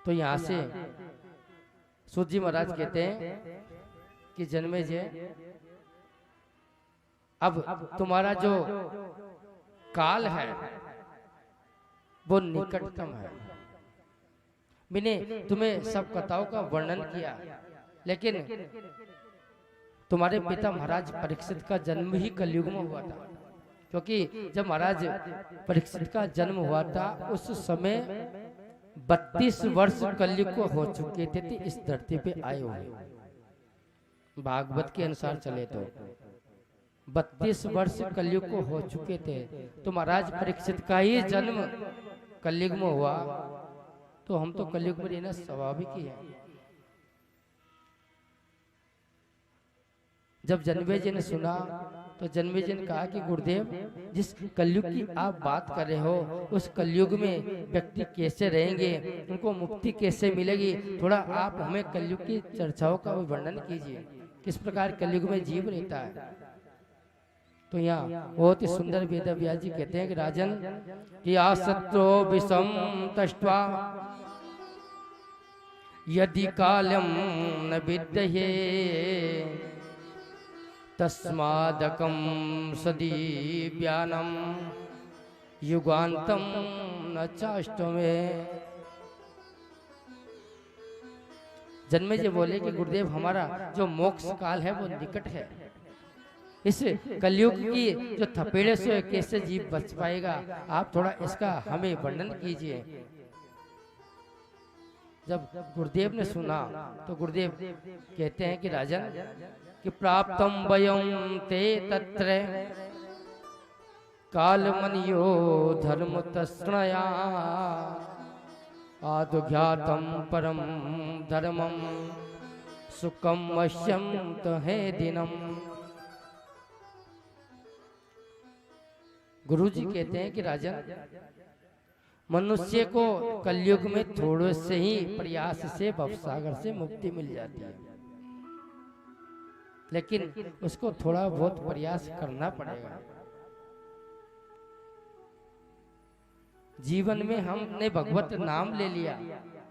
तो यहाँ से सूत जी महाराज कहते हैं कि जन्मेजय, अब तुम्हारा जो काल है वो निकटतम है। मैंने तुम्हें सब कथाओं का वर्णन किया, लेकिन तुम्हारे पिता महाराज परीक्षित का जन्म ही कलयुग में हुआ था। क्योंकि जब महाराज परीक्षित का जन्म हुआ था उस समय 32 वर्ष कलयुग को हो चुके थे, इस धरती पे आए हुए। भागवत के अनुसार चले तो 32 वर्ष कलयुग को हो चुके थे, तो महाराज परीक्षित का ही जन्म कलयुग में हुआ, तो हम तो कलयुग में रहना स्वाभाविक ही है। जब जन्मेजय ने सुना तो जन्मेजय ने कहा कि गुरुदेव, जिस कलयुग की आप बात कर रहे हो उस कलयुग में व्यक्ति कैसे रहेंगे, उनको मुक्ति कैसे मिलेगी, थोड़ा आप हमें कलयुग की चर्चाओं का वर्णन कीजिए, किस प्रकार कलयुग में जीव रहता है। तो यहाँ बहुत ही सुंदर वेद व्यास जी कहते हैं कि राजन कि आसत्रो विषम तष्ट्वा यदि कालम न विद्ये तस्मादकम सदीव्यानम युगांतम न चाष्टमे। जन्मेजय बोले कि गुरुदेव, हमारा जो मोक्ष काल है वो निकट है। इस कलयुग की जो थपेड़े से कैसे जीव बच पाएगा, आप थोड़ा इसका हमें वर्णन कीजिए। जब गुरुदेव ने सुना तो गुरुदेव कहते हैं कि राजन कि प्राप्तम वयं ते तत्र कालमनियो धर्म तस्नया आदुघ्यातम परम धर्मम सुखम वश्यम तो है दिनम। गुरुजी कहते हैं कि राजन, मनुष्य को कलयुग में थोड़े से ही प्रयास से भवसागर से मुक्ति मिल जाती है, लेकिन उसको थोड़ा बहुत प्रयास करना पड़ेगा। जीवन में हमने भगवत नाम ले लिया,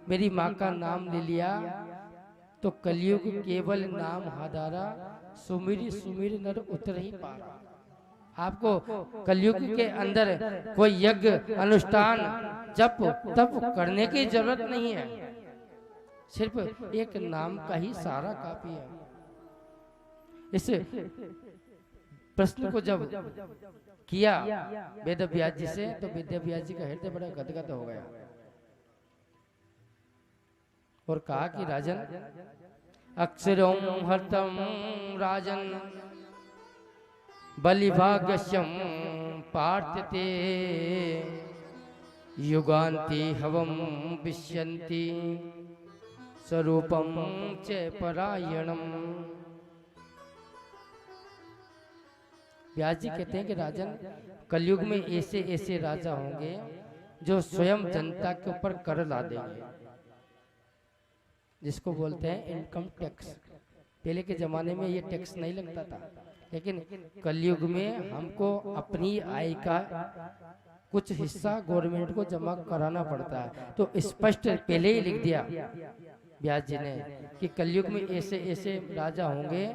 मेरी माँ का नाम ले लिया, तो कलयुग केवल नाम हादारा सुमिर सुमिर नर उतर ही पा रहा। आपको कलयुग के अंदर कोई यज्ञ अनुष्ठान जप तप करने की जरूरत नहीं है, सिर्फ एक नाम का ही सारा काफी है। इस प्रश्न को जब किया वेद व्यास जी से, तो वेद व्यास जी का हृदय बड़ा गदगद हो गया और कहा कि राजन, अक्षरों हर्तम राजन बलिभाग्यस्यम पार्थते युगांति हवम विश्यन्ति स्वरूपम च परायणम। व्यास जी कहते हैं कि राजन, कलयुग में ऐसे ऐसे राजा होंगे जो स्वयं जनता के ऊपर कर ला देंगे, जिसको बोलते हैं इनकम टैक्स। पहले के जमाने में ये टैक्स नहीं लगता था, लेकिन कलयुग में हमको अपनी आय का कुछ हिस्सा गवर्नमेंट को जमा कराना पड़ता है। तो स्पष्ट पहले ही लिख दिया व्यास जी ने कि कलयुग में ऐसे ऐसे राजा होंगे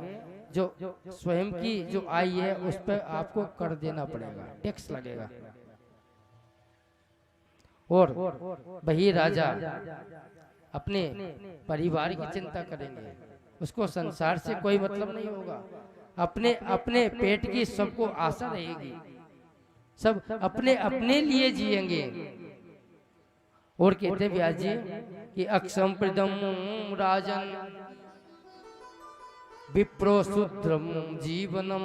जो स्वयं की जो आय है उस पर आपको कर देना पड़ेगा, टैक्स लगेगा। और वही राजा अपने परिवार की चिंता करेंगे, उसको संसार से कोई मतलब नहीं होगा, अपने अपने पेट की सबको आशा रहेगी, सब अपने अपने लिए जिएंगे। और कहते व्यास जी कि अक्षम प्रदम राजन विप्रो शूद्रम जीवनम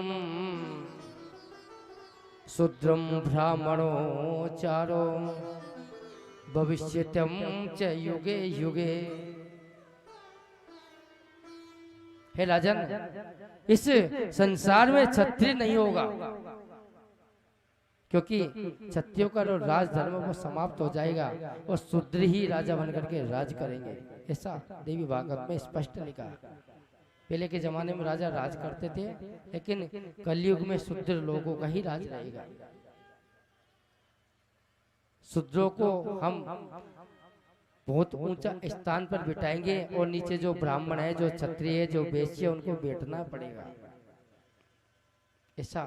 शूद्रम ब्राह्मणो चारो भविष्यत्यम च युगे युगे। हे राजन, इस संसार में क्षत्रिय नहीं होगा, क्योंकि क्षत्रियों का जो राज धर्म वो समाप्त हो जाएगा और शूद्र ही राजा बनकर के राज करेंगे। ऐसा देवी भागवत में स्पष्ट लिखा है। पहले के जमाने में राजा राज करते थे, लेकिन कलयुग में शूद्र लोगों का ही राज रहेगा। शूद्रों को हम बहुत ऊंचा स्थान पर बिठाएंगे और नीचे जो ब्राह्मण है, जो क्षत्रिय है, जो वैश्य है, उनको बैठना पड़ेगा। ऐसा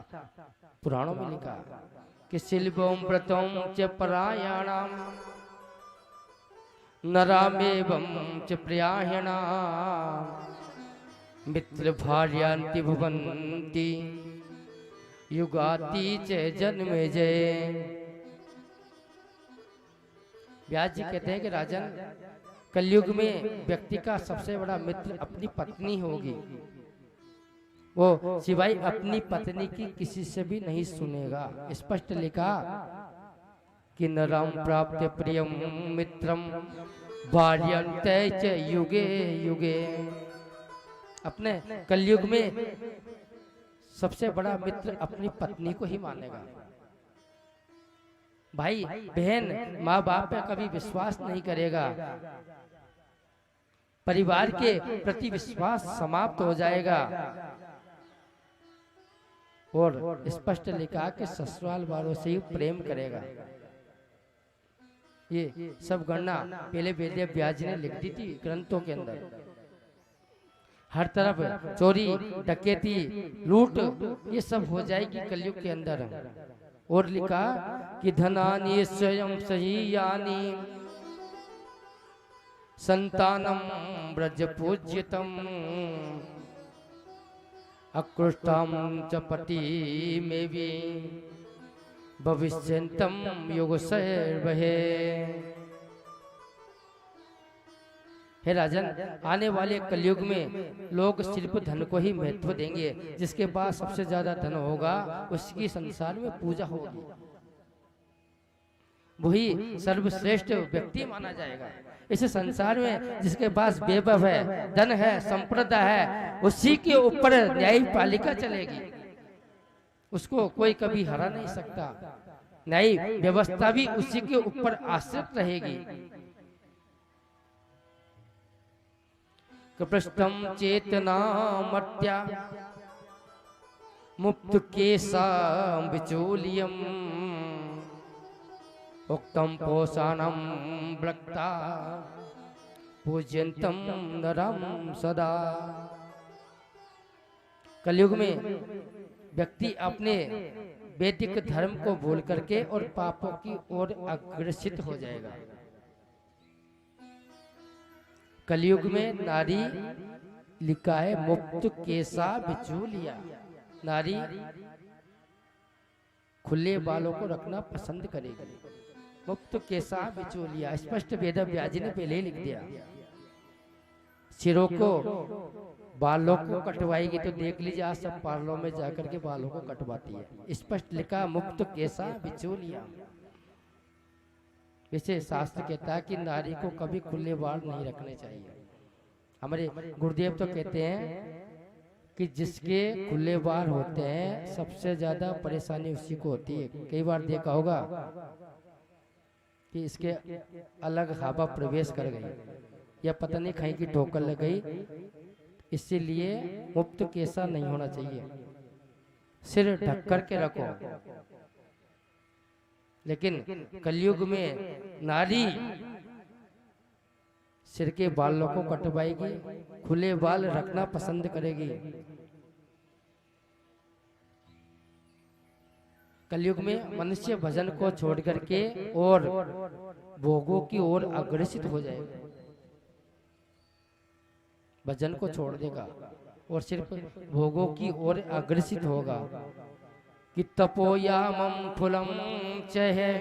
पुराणों में लिखा कि शिल्पम व्रतम च परायणाम नरामेवं च प्रियाहिणाम मित्र भार्यांति भवन्ति युगाति च जन्मे जय। व्यास जी कहते हैं कि राजन, कलयुग में व्यक्ति का सबसे बड़ा मित्र अपनी पत्नी होगी। वो सिवाय अपनी पत्नी की किसी से भी नहीं सुनेगा। स्पष्ट लिखा कि नरम प्राप्त प्रियम मित्रम भार्यन्ते च युगे युगे। अपने कलयुग में सबसे बड़ा मित्र अपनी पत्नी को ही मानेगा। भाई बहन माँ बाप पे कभी विश्वास नहीं करेगा, परिवार के प्रति विश्वास समाप्त हो जाएगा। और स्पष्ट लिखा कि ससुराल वालों से ही प्रेम करेगा। ये सब गणना पहले वेद व्यास ने लिख दी थी ग्रंथों के अंदर। हर तरफ चोरी डकैती लूट ये सब हो जाएगी कलयुग के अंदर। और लिखा कि धनानि स्वयं सही यानी संतानम ब्रज पूज्यतम अकृष्टम च पति में भी भविष्यन्तम युग सर्वहे। हे राजन, आने वाले कलयुग में लोग सिर्फ धन को ही महत्व देंगे। जिसके पास सबसे ज्यादा धन होगा उसकी संसार में पूजा होगी, वही सर्वश्रेष्ठ व्यक्ति माना जाएगा। इस संसार में जिसके पास वैभव है, धन है, संपदा है, उसी के ऊपर न्यायपालिका चलेगी। उसको कोई कभी हरा नहीं सकता। न्याय व्यवस्था भी उसी के ऊपर आश्रित रहेगी। कपृष्टम चेतना मर्त्या मुक्त केशम विचूलियम उक्तम पोषणम ब्लक्ता पूज्यंतम नरम सदा। कलयुग में व्यक्ति अपने वैदिक धर्म को भूल करके और पापों की ओर अग्रसित हो जाएगा। कलयुग में नारी लिखा है मुक्त केसा बिचूलिया। नारी खुले बालों को रखना पसंद करेगी। मुक्त केसा बिचूलिया स्पष्ट वेद व्यास जी ने पहले ही लिख दिया। सिरों को बालों को कटवाएगी तो देख लीजिए आज सब पार्लरों में जाकर के बालों को कटवाती है। स्पष्ट लिखा मुक्त केसा बिचूलिया। वैसे शास्त्र कहता है कि नारी को कभी खुले बाल नहीं रखने चाहिए। हमारे गुरुदेव तो कहते हैं कि जिसके खुले बाल होते हैं सबसे ज्यादा परेशानी उसी को होती है। कई बार देखा होगा कि इसके अलग हवा प्रवेश कर गई या पता नहीं कहीं की ठोकर लग गई। इसीलिए मुक्त केसा नहीं होना चाहिए, सिर ढक कर के रखो। लेकिन कलयुग में नारी सिर के बालों को कटवाएगी, खुले बाल रखना पसंद करेगी। कलयुग में मनुष्य भजन को छोड़ करके और भोगों की ओर अग्रसित हो जाएगा। भजन को छोड़ देगा और सिर्फ भोगों की ओर अग्रसित होगा। कि तपोयामं फुलं चहे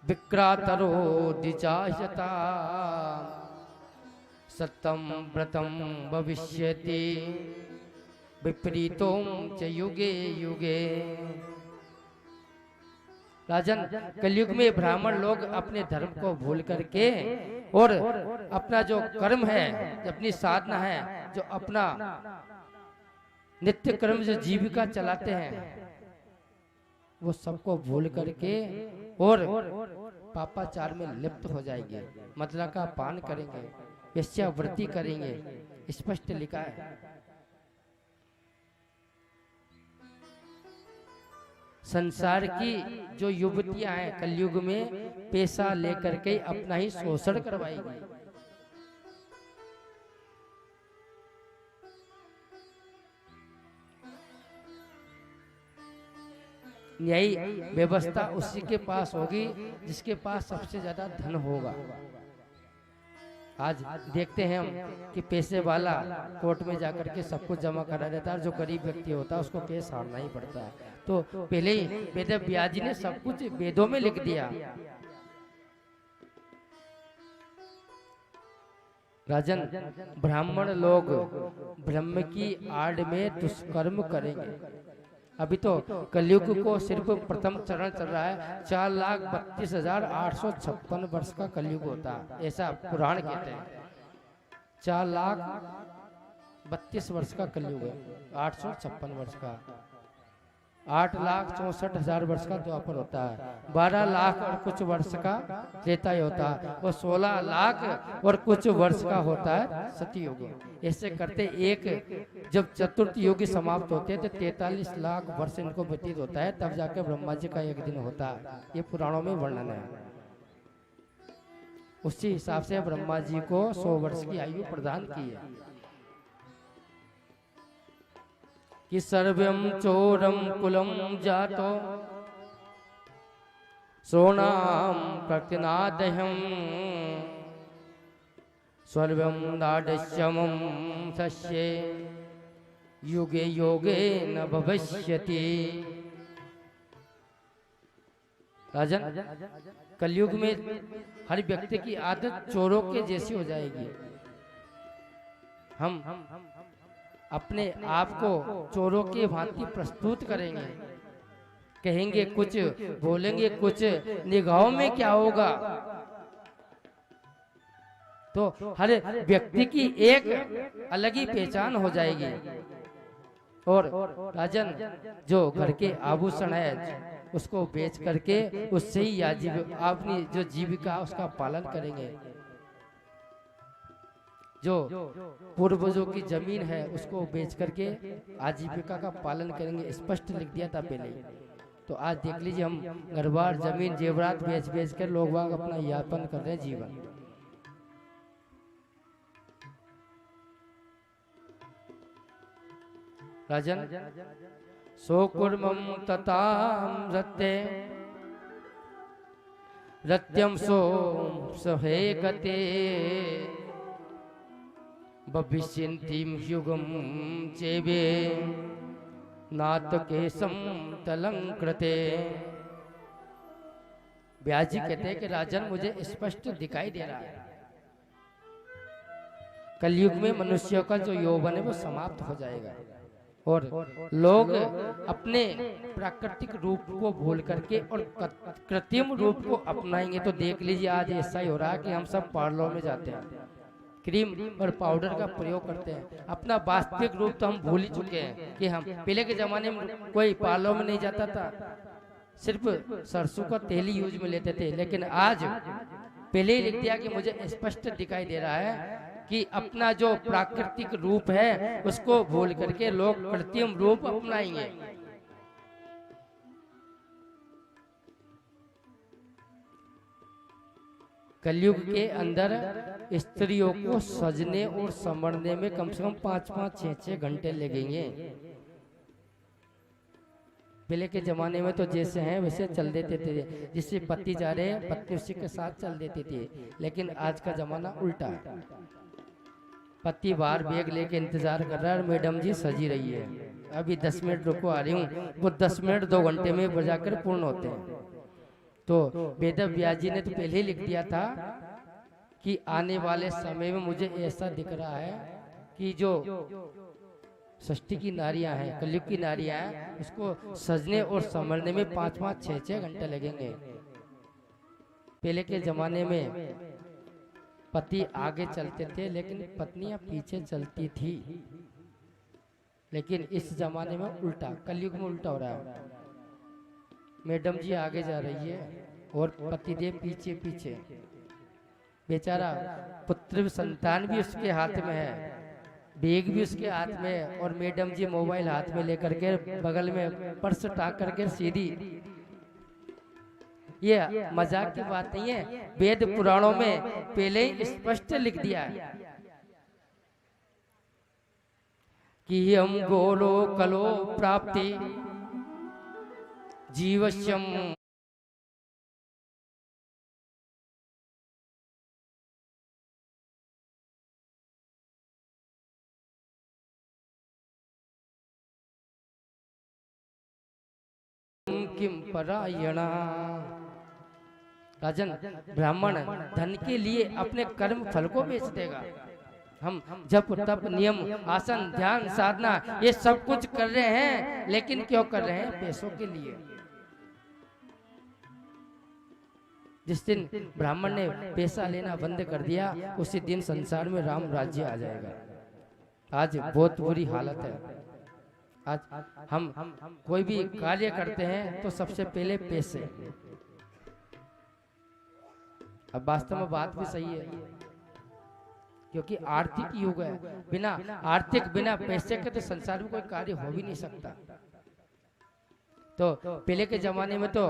विक्रातरो दिचायता सत्यं व्रतं भविष्यति विपरीतों च युगे युगे। राजन, कलयुग में ब्राह्मण लोग अपने धर्म को भूल करके और अपना जो कर्म है, अपनी साधना है, जो अपना नित्य कर्म जो जीविका चलाते हैं, वो सबको भूल करके और पापाचार में लिप्त हो जाएंगे। मतलब का पान करेंगे, वेश्यावृत्ति करेंगे। स्पष्ट लिखा है। संसार की जो युवतियां हैं कलयुग में पैसा लेकर के अपना ही शोषण करवाएगी। न्यायी व्यवस्था उसी के पास होगी जिसके पास सबसे ज्यादा धन होगा। आज देखते हैं हम कि पैसे वाला कोर्ट में जाकर के सब कुछ जमा करा देता है, जो गरीब व्यक्ति होता है उसको केस हारना ही पड़ता है। तो पहले ही वेद व्यास जी ने सब कुछ वेदों में लिख दिया। राजन, ब्राह्मण लोग ब्रह्म की आड़ में दुष्कर्म करेंगे। अभी तो कलयुग को सिर्फ प्रथम चरण चल रहा है। 4,32,856 वर्ष का कलयुग होता है, ऐसा पुराण कहते हैं। 4,32 वर्ष का कलयुग है, 856 वर्ष का। 8,64,000 वर्ष का द्वापर होता है। 12 लाख और कुछ वर्ष का त्रेता होता है, और 16 लाख और कुछ वर्ष का होता है सतयुग। ऐसे करते एक जब चतुर्थ युग समाप्त होते हैं तो 43 लाख वर्ष इनको व्यतीत होता है, तब जाकर ब्रह्मा जी का एक दिन होता है। ये पुराणों में वर्णन है। उसी हिसाब से ब्रह्मा जी को 100 वर्ष की आयु प्रदान की है। कि सर्वं चोरम कुलम जातो सोनाम प्रतिनादहम सर्वं नाडश्यमं सस्ये युगे योगे न भविष्यति। राजन, कलयुग में हर व्यक्ति की आदत चोरों के जैसी हो जाएगी। हम अपने आप को चोरों के भांति प्रस्तुत करेंगे, कहेंगे कुछ, बोलेंगे कुछ, निगाहों में क्या होगा। तो हर व्यक्ति की एक अलग ही पहचान हो जाएगी। और राजन, जो घर के आभूषण है उसको बेच करके उससे ही अपनी जो जीविका उसका पालन करेंगे। जो पूर्वजों की जमीन है उसको बेच करके आजीविका का पालन करेंगे, स्पष्ट लिख दिया था पहले। तो आज देख लीजिए, हम घर बार जमीन जेवरात बेच बेच कर लोग बाग अपना यापन कर रहे हैं जीवन। राजन, सो कुर्मं तताम रत्ते रत्यम सो सहे गते भविष्यन्तीं युगं चेवे नात केशम तलंकृते। व्यास जी कहते हैं कि राजन, मुझे स्पष्ट दिखाई दे रहा है कलयुग में मनुष्य का जो यौवन है वो समाप्त हो जाएगा और लोग अपने प्राकृतिक रूप को भूल करके और कृत्रिम रूप को अपनाएंगे। तो देख लीजिए, आज ऐसा ही हो रहा है कि हम सब पार्लर में जाते हैं, क्रीम और पाउडर का प्रयोग करते हैं। अपना वास्तविक रूप तो हम भूल ही चुके हैं कि हम पहले के जमाने में कोई पार्लर में नहीं जाता था, सिर्फ सरसों का तेल ही यूज में लेते थे। लेकिन आज पहले ही लिख दिया कि मुझे स्पष्ट दिखाई दे रहा है कि अपना जो प्राकृतिक रूप है उसको भूल करके लोग कृत्रिम रूप अपनाएंगे। कलयुग के अंदर स्त्रियों को सजने और संवरने में कम से कम 5-5, 6-6 घंटे लगेंगे। पहले के जमाने में तो जैसे हैं वैसे चल देते थे, जिससे पति जा रहे हैं पत्नी उसी के साथ चल देती थी। लेकिन आज का जमाना उल्टा है, पति बाहर बैग लेके इंतजार कर रहा है, मैडम जी सजी रही है, अभी 10 मिनट रुको आ रही हूँ। वो 10 मिनट 2 घंटे में बजाकर पूर्ण होते हैं। तो वेद व्यास जी ने तो पहले ही लिख दिया था कि आने वाले समय में मुझे ऐसा दिख रहा है कि जो षष्ठी की नारियां हैं, कलयुग की नारियां हैं, उसको सजने और संवरने में 5-5, 6-6 घंटे लगेंगे। पहले के जमाने में पति आगे चलते थे लेकिन पत्नियां पीछे चलती थी। लेकिन इस जमाने में उल्टा, कलयुग में उल्टा हो रहा है। मैडम जी आगे जा रही है और पतिदेव पीछे पीछे। बेचारा पुत्र संतान भी उसके हाथ में है, बैग भी उसके हाथ में और मैडम जी मोबाइल हाथ में लेकर के बगल में पर्स टाक करके सीधी। ये मजाक की बात नहीं है, वेद पुराणों में पहले ही स्पष्ट लिख दिया है कि हम गोलो कलो प्राप्ति जीवश्यम किम परायणा। राजन, ब्राह्मण धन के लिए अपने कर्म फल को बेच देगा। हम जप तप नियम आसन ध्यान साधना ये सब कुछ कर रहे हैं, लेकिन क्यों कर रहे हैं? पैसों के लिए। जिस दिन ब्राह्मण ने पैसा लेना बंद कर दिया, उसी दिन संसार में राम राज्य आ जाएगा। आज बहुत बुरी हालत है। आज हम कोई भी कार्य करते हैं तो सबसे पहले पैसे। अब वास्तव में बात भी सही है, क्योंकि आर्थिक युग है। बिना आर्थिक बिना पैसे के तो संसार में कोई कार्य हो भी नहीं सकता। तो पहले के जमाने में तो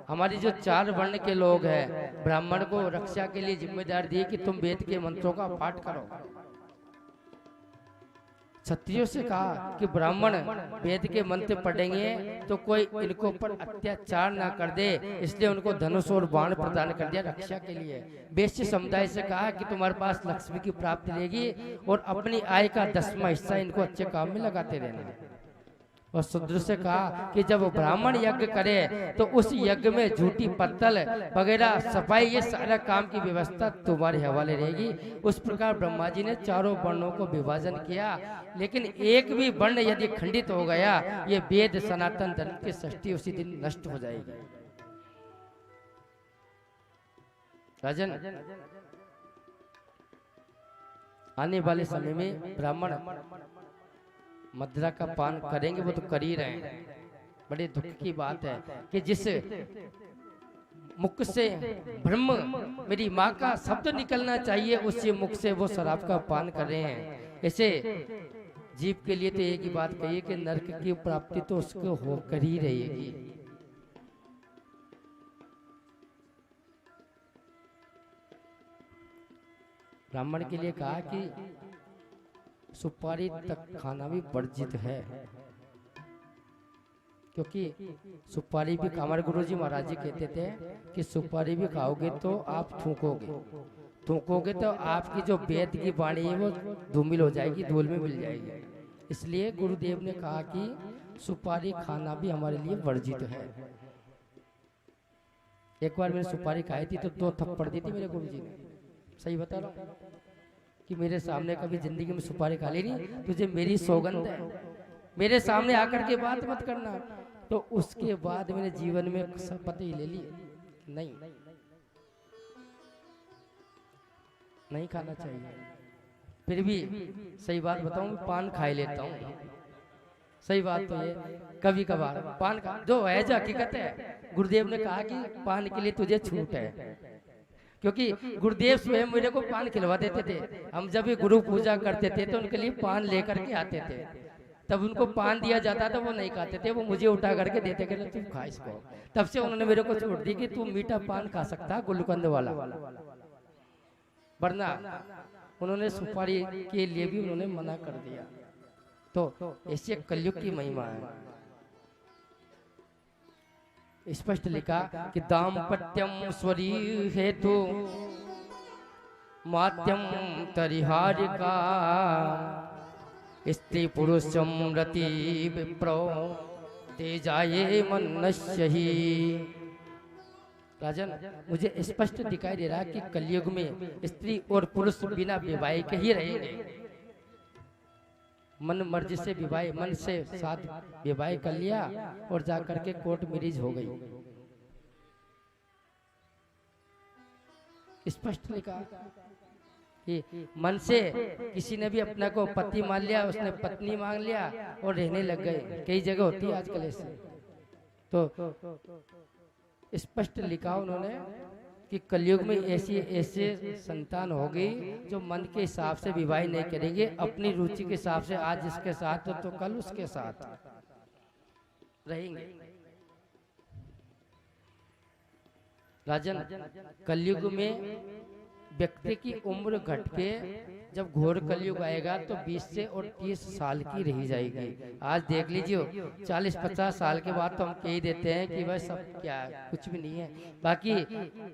हमारी जो 4 वर्ण के लोग हैं, ब्राह्मण को रक्षा के लिए जिम्मेदार दिए कि तुम वेद के मंत्रों का पाठ करो। क्षत्रियों से कहा कि ब्राह्मण वेद के मंत्र पढ़ेंगे तो कोई इनको पर अत्याचार ना कर दे, इसलिए उनको धनुष और बाण प्रदान कर दिया रक्षा के लिए। वैश्य समुदाय से कहा कि तुम्हारे पास लक्ष्मी की प्राप्ति रहेगी और अपनी आय का 10वां हिस्सा इनको अच्छे काम में लगाते रहना। और शूद्र से कहा कि जब ब्राह्मण यज्ञ करे तो उस यज्ञ में झूठी पत्तल वगैरह सफाई ये सारा काम की व्यवस्था तुम्हारे हवाले रहेगी। उस प्रकार ब्रह्मा जी ने 4 वर्णों को विभाजन किया, लेकिन एक भी वर्ण यदि खंडित हो गया, ये वेद सनातन धर्म की सृष्टि उसी दिन नष्ट हो जाएगी। राजन, आने वाले समय में ब्राह्मण मदिरा का पान करेंगे, वो तो कर ही रहे हैं। बड़े दुख की बात है कि जिस मुख से ब्रह्म मेरी माँ का शब्द निकलना चाहिए, उसी मुख से वो शराब का पान कर रहे हैं। ऐसे जीव के लिए तो एक ही बात कही कि नरक की प्राप्ति तो उसको होकर ही रहेगी। ब्राह्मण के लिए कहा कि सुपारी तक खाना भी वर्जित है, क्योंकि सुपारी भी, हमारे गुरुजी महाराज जी कहते थे कि सुपारी भी खाओगे तो आप थूकोगे तो आपकी जो वेद की वाणी है वो धूमिल हो जाएगी, धूल में मिल जाएगी। इसलिए गुरुदेव ने कहा कि सुपारी खाना भी हमारे लिए वर्जित है। एक बार मैंने सुपारी खाई थी तो 2 थप्पड़ दी थी मेरे गुरुजी ने। सही बता रहा हूँ कि मेरे सामने कभी जिंदगी में सुपारी खा लेनी, तुझे मेरी सौगंध है, मेरे सामने आकर के बात मत करना। तो उसके बाद मैंने जीवन में शपथ ही ले ली, नहीं खाना चाहिए। फिर भी सही बात बताऊं, पान खा लेता हूँ। सही बात तो ये कभी कभार पान खा, जो है जो हकीकत है। गुरुदेव ने कहा कि पान के लिए तुझे छूट है, क्योंकि गुरुदेव स्वयं मेरे को पान खिलवा देते थे। हम जब भी गुरु पूजा करते थे तो उनके लिए पान लेकर के आते थे, तब उनको पान दिया जाता था, वो नहीं खाते थे, वो मुझे उठा करके देते थे, तुम खा इसको। तब से उन्होंने मेरे को छोड़ दी कि तू मीठा पान खा सकता, गुलकंद वाला, वरना उन्होंने सुपारी के लिए भी उन्होंने मना कर दिया। तो ऐसे कलयुग की महिमा है। स्पष्ट लिखा कि दाम्पत्यम स्वरी हेतु मात्यम तरिहारिका स्त्री पुरुषम रति विप्रो तेजाये मनुष्य ही। राजन, मुझे स्पष्ट दिखाई दे रहा है कि कलयुग में स्त्री और पुरुष बिना विवाह के ही रहेंगे। मन मर्जी से विवाह, मन से साथ विवाह कर लिया और जाकर के कोर्ट मैरिज हो गई। स्पष्ट लिखा कि मन से किसी ने भी अपना को पति मान लिया, उसने पत्नी मांग लिया और रहने लग गए। कई जगह होती है आजकल ऐसे। तो स्पष्ट लिखा उन्होंने कि कलयुग में ऐसी ऐसे संतान होगी जो मन के हिसाब से विवाह नहीं करेंगे, अपनी रुचि के हिसाब से आज इसके साथ तो कल उसके साथ रहेंगे। राजन, कलयुग में व्यक्ति की उम्र घट के जब घोर कलयुग आएगा तो 20 से और 30 साल की रही जाएगी। आज देख लीजिए 40-50 साल के बाद तो हम कह ही देते हैं कि वह सब क्या है, कुछ भी नहीं है। बाकी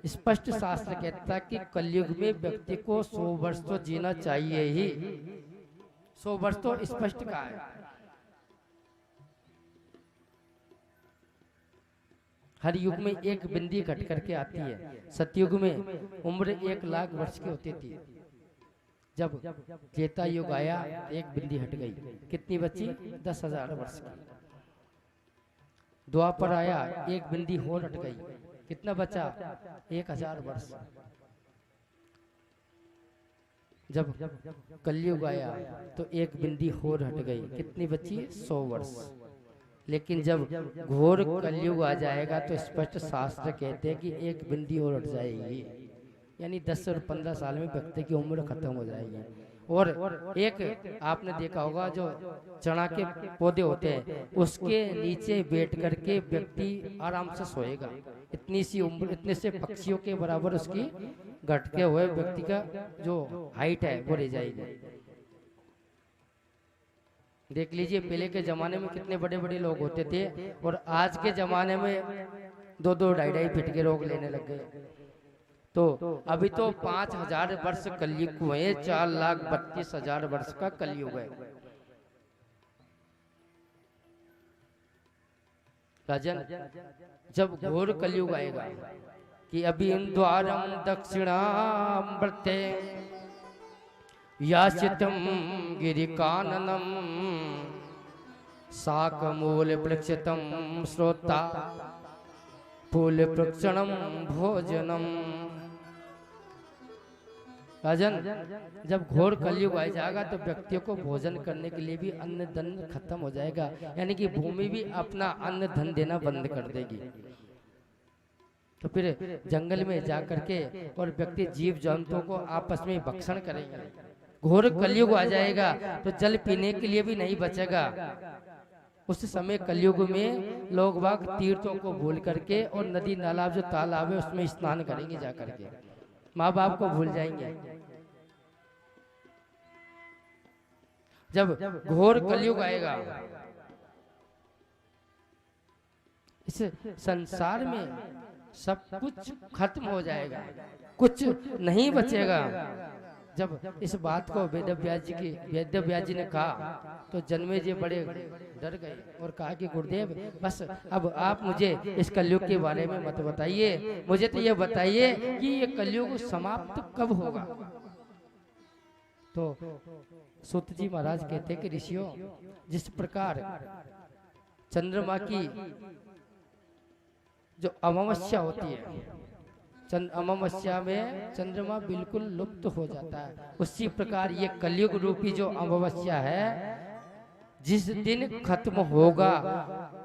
स्पष्ट शास्त्र कहता है कि कलयुग में व्यक्ति को 100 वर्ष तो जीना चाहिए ही। 100 वर्ष तो स्पष्ट कहा है। हर युग में एक बिंदी घट करके आती है। सतयुग में उम्र 1 लाख वर्ष की होती थी। जब त्रेता युग आया एक बिंदी हट गई, कितनी बची? 10,000 वर्ष की। द्वापर आया एक बिंदी और हट गई, कितना बचा? 1,000 वर्ष। जब कलयुग आया तो एक बिंदी और हट गई, कितनी बची? 100 वर्ष। लेकिन जब घोर कलयुग आ जाएगा तो स्पष्ट शास्त्र कहते हैं कि एक बिंदी और हट जाएगी, यानी 10 और 15 साल में व्यक्ति की उम्र खत्म हो जाएगी। और एक आपने देखा होगा जो चना के पौधे होते हैं उसके नीचे बैठ करके व्यक्ति आराम से सोएगा। इतनी सी उम्र, इतने से पक्षियों के बराबर उसकी घटके हुए व्यक्ति का जो हाइट है वो रह जाएगी। देख लीजिए पहले के जमाने में कितने बड़े बड़े लोग होते थे और आज के जमाने में 2-2, 2.5 फीट के रोग लेने लग गए। तो अभी तो 5,000 वर्ष कलयुग हुए, 4,32,000 वर्ष का कलयुग है। राजन, जब घोर कलयुग आएगा कि अभी द्वारम दक्षिणामृते याचितम गिरिकाननम शाकमूल प्लक्षितम श्रोता फूल प्रोक्षणम भोजनम। राजन, जब घोर कलयुग आ जाएगा तो व्यक्तियों को भोजन करने के लिए भी अन्न धन खत्म हो जाएगा, यानी कि भूमि भी अपना अन्न धन देना बंद कर देगी। तो फिर जंगल में जा करके और व्यक्ति जीव जंतुओं को आपस में भक्षण करेंगे। घोर कलयुग आ जाएगा तो जल पीने के लिए भी नहीं बचेगा। उस समय कलयुग में लोग बाग तीर्थों को भूल करके और नदी नाला जो तालाब है उसमें स्नान करेंगे जा करके, माँ बाप को भूल जाएंगे। जब घोर कलयुग आएगा इस संसार में सब कुछ खत्म हो जाएगा, कुछ नहीं बचेगा। जब इस बात को वेदव्यास जी ने कहा तो जन्मेजय बड़े डर गए और कहा कि गुरुदेव बस अब आप मुझे इस कलयुग के बारे में मत बताइए, मुझे तो ये बताइए कि ये कलयुग समाप्त कब होगा। तो सूत जी महाराज कहते कि ऋषियों, जिस प्रकार चंद्रमा की जो अमावस्या होती है, अमावस्या में चंद्रमा बिल्कुल लुप्त हो जाता है, उसी प्रकार ये कलयुग रूपी जो अमावस्या है जिस दिन खत्म होगा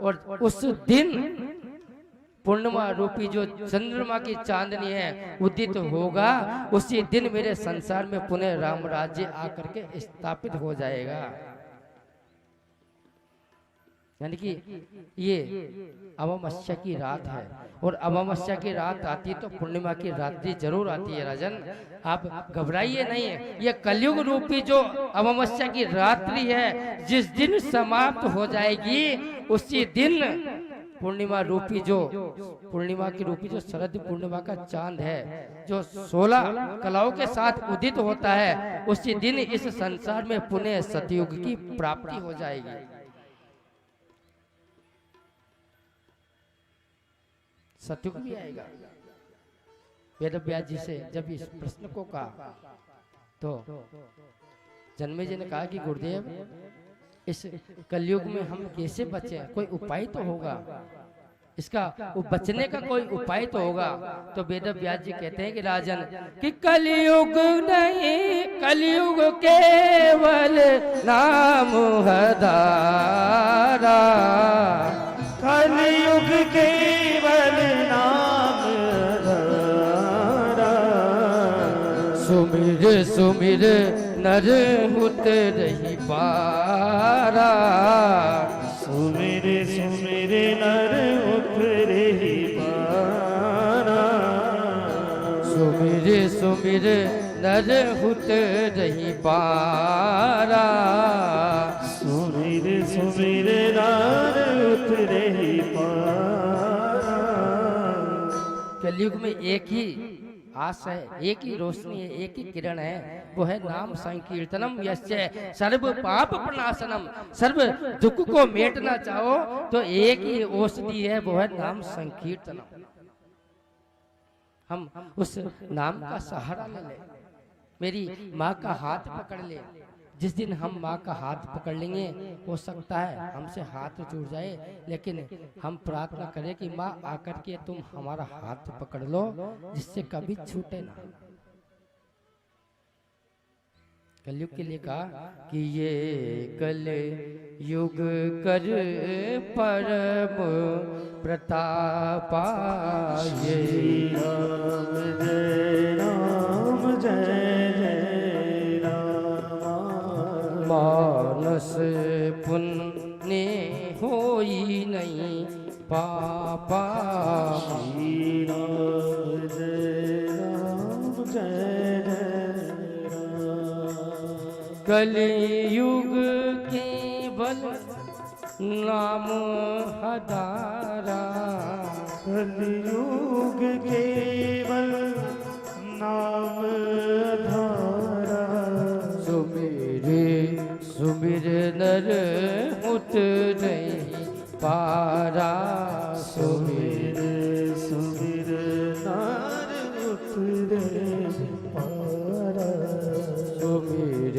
और उस दिन पूर्णिमा रूपी जो चंद्रमा की चांदनी है उदित होगा, उसी दिन मेरे संसार में पुनः राम राज्य आकर के स्थापित हो जाएगा। यानी कि ये अमावस्या की रात है और अमावस्या की रात आती है तो पूर्णिमा की रात्रि जरूर आती है। राजन, आप घबराइए नहीं है, ये कलयुग रूपी जो अमावस्या की रात्रि है जिस दिन समाप्त हो जाएगी उसी दिन पूर्णिमा रूपी जो पूर्णिमा की रूपी जो शरद पूर्णिमा का चांद है जो 16 कलाओं के साथ उदित होता है, उसी दिन इस संसार में पुनः सतयुग की प्राप्ति हो जाएगी। सतयुग भी आएगा। वेदव्यास जी से जब इस प्रश्न को कहा तो जन्मेजय ने कहा कि गुरुदेव इस कलयुग में हम कैसे बचे, कोई उपाय तो होगा, इसका बचने का कोई उपाय तो होगा। तो वेदव्यास जी कहते हैं कि राजन कि कलयुग नहीं, कलयुग केवल नाम हदारा, कलयुग केवल नाम हदारा। सुमिर सुमिर नर उतरहि पारा, सुमिर सुमिर नर उतरहि पारा, सुमिर सुमिर नर उतरहि पारा, सुमिर सुमिर नर उतरहि पारा। कलयुग में एक ही आस है, एक ही रोशनी है, एक ही किरण है, वो है नाम संकीर्तनम यस्य सर्व पाप प्रणाशनम। सर्व दुख को मेटना चाहो तो एक ही औषधि है, वो है नाम संकीर्तनम। हम उस नाम का सहारा ले ले, मेरी माँ का हाथ पकड़ ले। जिस दिन हम माँ का हाथ पकड़ लेंगे, हो सकता है हमसे हाथ छूट जाए, लेकिन हम प्रार्थना करें कि माँ आकर के तुम हमारा हाथ पकड़ लो, जिससे कभी छूटे ना। कलयुग के लिए कहा कि ये कल युग कर परम प्रतापा, ये राम जय जय मानस पुण्य होई नहीं पापा, श्री राम जय राम जय जय राम। कलयुग केवल नाम हदारा, कलयुग केवल नाम धारा, सुमिर सुमिर नर उतरहि पारा, सुमिर सुमिर नर उतरहि पारा, सुमिर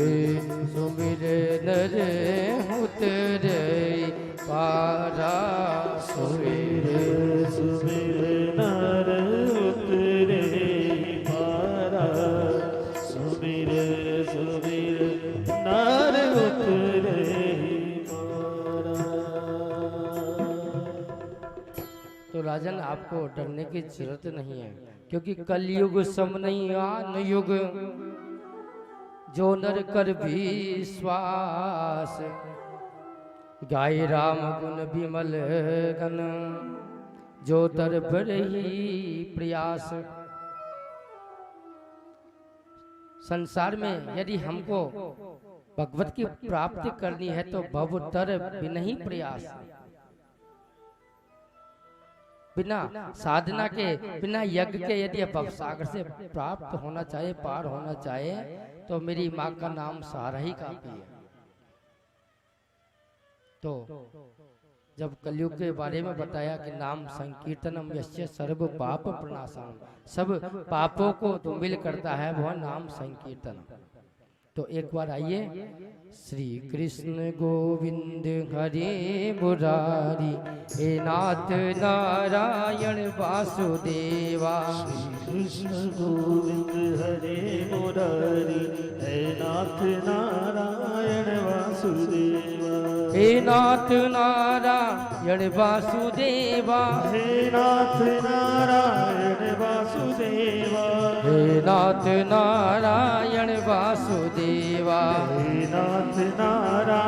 सुमिर नर उतरहि पारा, सुमिर सुमिर नर उतरहि पारा, सुमिर सुमिर नर उतरहि पारा। तो राजन, आपको डरने की जरूरत नहीं है, क्योंकि कलयुग सम नहीं आन युग, जो नर कर विश्वास, गाय राम गुण विमल गण, जो तर बरही प्रयास। संसार में यदि हमको भगवत की प्राप्ति करनी है तो भव तर बिनहि प्रयास, बिना साधना के, बिना यज्ञ के यदि भवसागर से प्राप्त होना चाहे, पार होना चाहे, तो मेरी माँ का नाम सहारा ही काफी है। तो जब कलयुग के बारे में बताया कि नाम संकीर्तनम यस्य सर्व पाप प्रणाशनम, सब पापों को धूमिल करता है वह नाम संकीर्तन। तो एक बार आइए, श्री कृष्ण गोविंद हरे मुरारी, हे नाथ नारायण वासुदेवा, कृष्ण गोविंद हरे मुरारी, हे नाथ नारायण वासुदेवा, हे नाथ नारायण वासुदेवा, हे नाथ नारायण वासुदेवा, हे नाथ नारायण वासुदेवा, हे नाथ नारायण